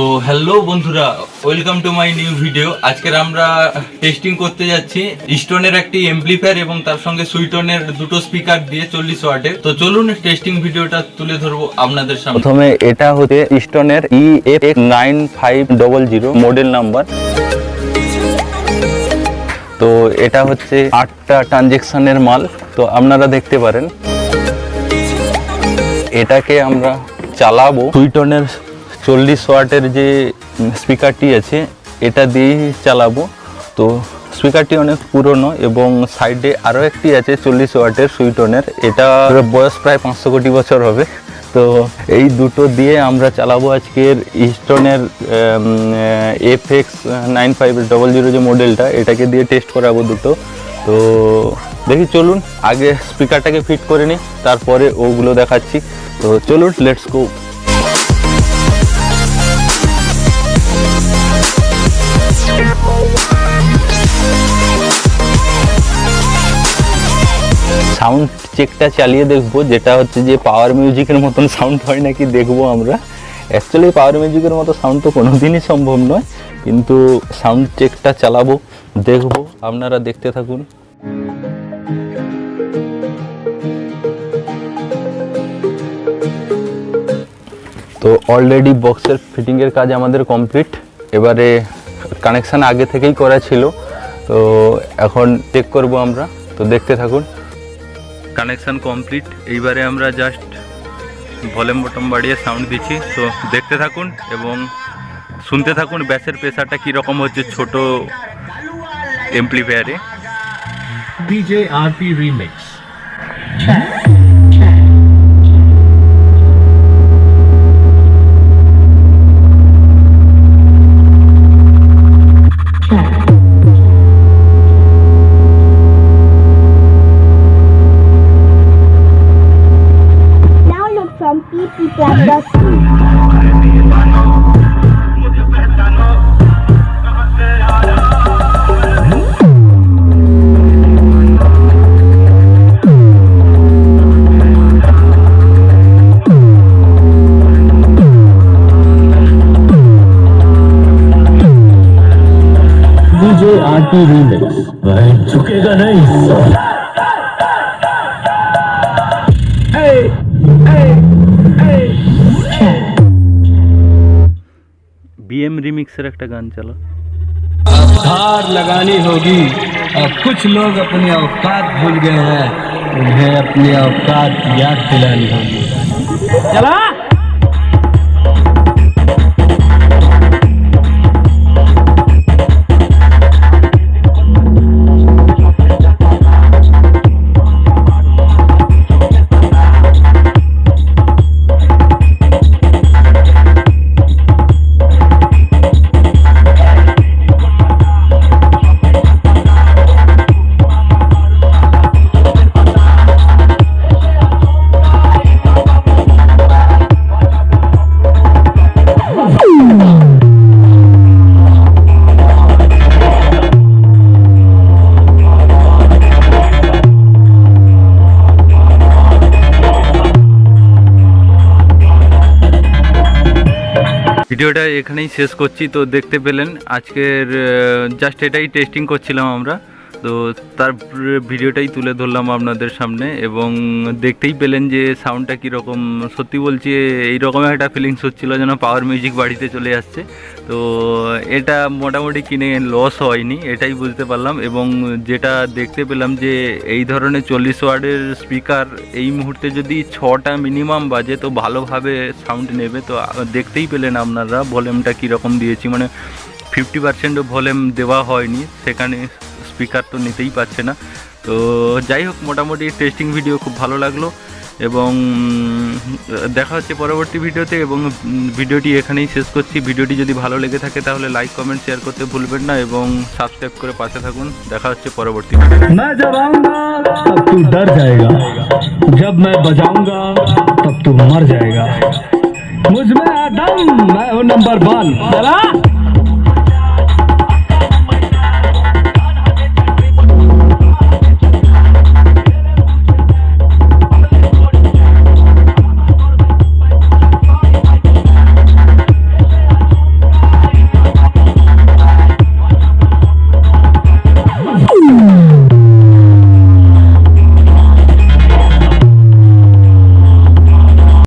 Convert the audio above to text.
তো হ্যালো বন্ধুরা, welcome to my new video. আজকের আমরা টেস্টিং করতে যাচ্ছি স্টোনের একটি এমপ্লিফায়ার এবং তার সঙ্গে সুইটনের দুটো স্পিকার দিয়ে 40 ওয়াটের। তো চলুন টেস্টিং ভিডিওটা তুলে ধরবো আপনাদের সামনে। প্রথমে এটা হচ্ছে স্টোনের EF9500 মডেল নাম্বার। তো এটা হচ্ছে 8টা ট্রানজেকশনের মাল। তো আপনারা দেখতে পারেন, এটাকে আমরা চালাবো সুইটনের 40 ওয়াটের যে স্পিকারটি আছে এটা দিয়েই চালাবো। তো স্পিকারটি অনেক পুরনো এবং সাইডে আরও একটি আছে 40 ওয়াটের সুইটনের, এটা বয়স প্রায় 500 কোটি বছর হবে। তো এই দুটো দিয়ে আমরা চালাবো আজকের স্টোনের FX9500 যে মডেলটা, এটাকে দিয়ে টেস্ট করাবো দুটো। তো দেখি, চলুন আগে স্পিকারটাকে ফিট করে নিই, তারপরে ওগুলো দেখাচ্ছি। তো চলুন, লেটস গো। সাউন্ড চেকটা চালিয়ে দেখবো, যেটা হচ্ছে যে পাওয়ার মিউজিকের মতন সাউন্ড হয় নাকি দেখবো আমরা। অ্যাকচুয়ালি পাওয়ার মিউজিকের মতো সাউন্ড তো কোনোদিনই সম্ভব নয়, কিন্তু সাউন্ড চেকটা চালাবো, দেখবো। আপনারা দেখতে থাকুন। তো অলরেডি বক্সের ফিটিংয়ের কাজ আমাদের কমপ্লিট। এবারে কানেকশান আগে থেকেই করা ছিল, তো এখন চেক করব আমরা। তো দেখতে থাকুন। Connection complete. এইবারে আমরা জাস্ট ভলিউম বটম বাড়িয়ে সাউন্ড দিচ্ছি। তো দেখতে থাকুন এবং শুনতে থাকুন ব্যাসের প্রেসারটা কীরকম হচ্ছে ছোট এমপ্লিফায়ারে। DJ RP Remix। DJ RP Remix, झुकेगा नहीं। BM रिमिक्सर একটা গান চালা। धार लगानी होगी। अब कुछ लोग अपनी औकात भूल गए हैं, उन्हें अपनी औकात याद दिलानी होगी। चला। ভিডিওটা এখানেই শেষ করছি। তো দেখতে পেলেন আজকের জাস্ট এটাই টেস্টিং করছিলাম আমরা, তো তার ভিডিওটাই তুলে ধরলাম আপনাদের সামনে এবং দেখতেই পেলেন যে সাউন্ডটা কীরকম। সত্যি বলছি, এইরকম একটা ফিলিংস হচ্ছিলো যেন পাওয়ার মিউজিক বাড়িতে চলে আসছে। তো এটা মোটামুটি কিনে লস হয়নি, এটাই বুঝতে পারলাম। এবং যেটা দেখতে পেলাম যে এই ধরনের 40 ওয়াটের স্পিকার এই মুহূর্তে যদি 6টা মিনিমাম বাজে তো ভালোভাবে সাউন্ড নেবে। তো দেখতেই পেলেন আপনারা ভলিউমটা কীরকম দিয়েছি, মানে 50% ভলিউম দেওয়া হয়নি, সেখানে স্পিকার তো নিতেই পারছে না। তো যাই হোক, মোটামুটি টেস্টিং ভিডিও খুব ভালো লাগলো এবং দেখা হচ্ছে পরবর্তী ভিডিওতে। এবং ভিডিওটি এখানেই শেষ করছি। ভিডিওটি যদি ভালো লেগে থাকে তাহলে লাইক কমেন্ট শেয়ার করতে ভুলবেন না এবং সাবস্ক্রাইব করে পাশে থাকুন। দেখা হচ্ছে পরবর্তী ভিডিও। मैं जब आऊंगा तब तू डर जाएगा, जब मैं बजाऊंगा तब तू मर जाएगा। मुझ में है दम, मैं हूँ नंबर 1। चला।